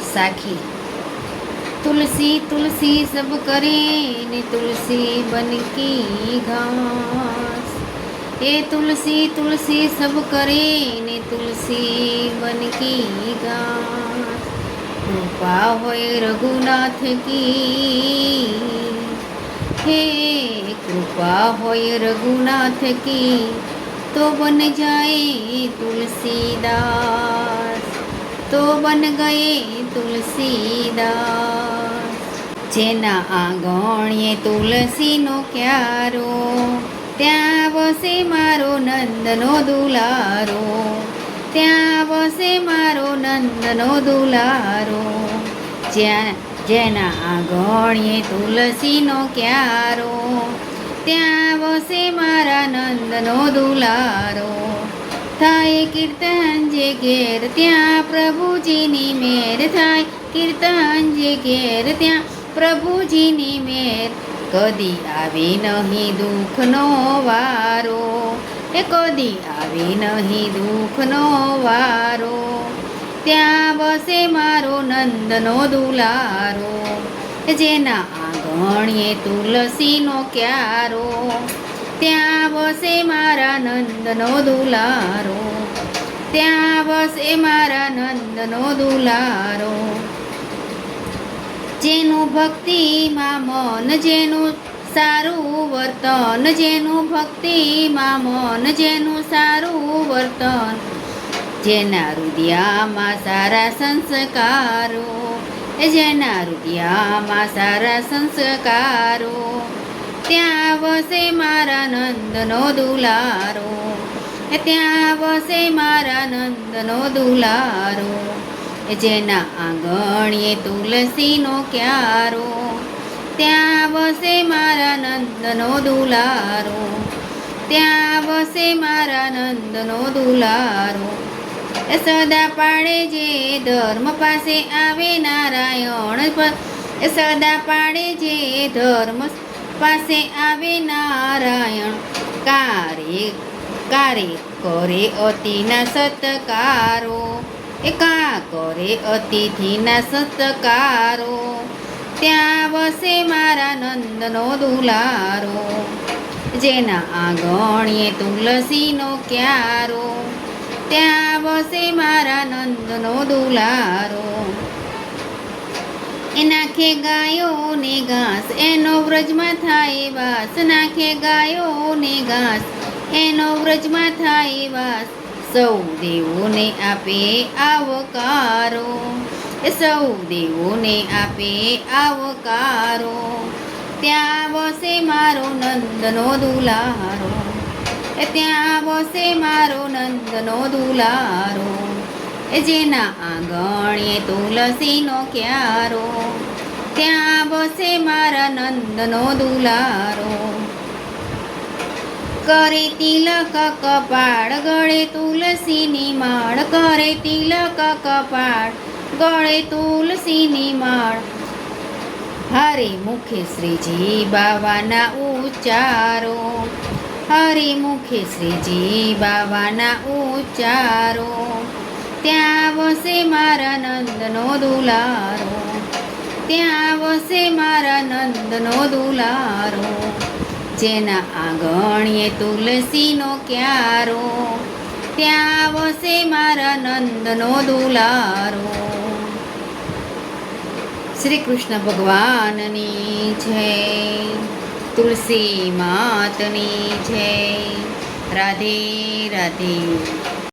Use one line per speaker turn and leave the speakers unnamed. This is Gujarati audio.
साखी। तुलसी तुलसी सब करे ने तुलसी बन की घास। ए तुलसी तुलसी सब करे ने तुलसी बन की घास। कृपा होय रघुनाथ की, हे कृपा होय रघुनाथ की, तो बन जाए तुलसीदास, तो बन गए तुलसीदास। जेना आंगणे तुलसीनो क्यारो, ત્યાં વસે મારો નંદનો દુલારો, ત્યાં વસે મારો નંદનો દુલારો। જેના આંગણે તુલસીનો ક્યારો, ત્યાં વસે મારા નંદનો દુલારો। થાય કીર્તન જે ઘેર ત્યાં પ્રભુજીની મેર, થાય કીર્તન જે ઘેર ત્યાં પ્રભુજીની મેર। કદી આવે નહીં દુઃખનો વારો, એ કદી આવે નહીં દુઃખનો વારો। ત્યાં વસે મારો નંદનો દુલારો, જેના આંગણે તુલસીનો ક્યારો, ત્યાં વસે મારા નંદનો દુલારો, ત્યાં વસે મારા નંદનો દુલારો। જેનું ભક્તિમાં મન, જેનું સારું વર્તન, જેનું ભક્તિમાં મન, જેનું સારું વર્તન। જેના હૃદયમાં સારા સંસ્કારો, જેના હૃદયમાં સારા સંસ્કારો। ત્યાં વસે મારા નંદનો દુલારો, ત્યાં વસે મારા નંદનો દુલારો। જેના આંગણે તુલસીનો ક્યારો, ત્યાં વસે મારા નંદનો દુલારો, ત્યાં વસે મારા નંદનો દુલારો। સદા પાડે જે ધર્મ પાસે આવે નારાયણ, સદા પાડે જે ધર્મ પાસે આવે નારાયણ। કારે કારે કરે અતિના સત્કારો, એ કા કરે અતિથિના સત્કારો। ત્યાં વસે મારા નંદનો દુલારો, જેના આંગણે તુલસીનો ક્યારો, ત્યાં વસે મારા નંદનો દુલારો। એ નાખે ગાયોને ઘાસ, એનો વ્રજમાં થાય વાસ, નાખે ગાયોને ઘાસ, એનો વ્રજમાં થાય વાસ। સૌ દેવોને આપે આવકારો, એ સૌ દેવોને આપે આવકારો। ત્યાં વસે મારો નંદનો દુલારો, ત્યાં વસે મારો નંદનો દુલારો। જેના આંગણે તુલસીનો ક્યારો, ત્યાં વસે મારા નંદનો દુલારો। કરે તિલક કપાળ, ગળે તુલસીની માળ, કરે તિલક કપાળ, ગળે તુલસીની માળ। હરે મુખે શ્રીજી બાવાના ઉચ્ચારો, હરે મુખે શ્રીજી બાવાના ઉચ્ચારો। ત્યાં વસે મારા નંદનો દુલારો, ત્યાં વસે મારા નંદનો દુલારો। જેના આંગણે તુલસીનો ક્યારો, ત્યાં વસે મારા નંદનો દુલારો। શ્રી કૃષ્ણ ભગવાનની જય, તુલસી માતની જય। રાધે રાધે।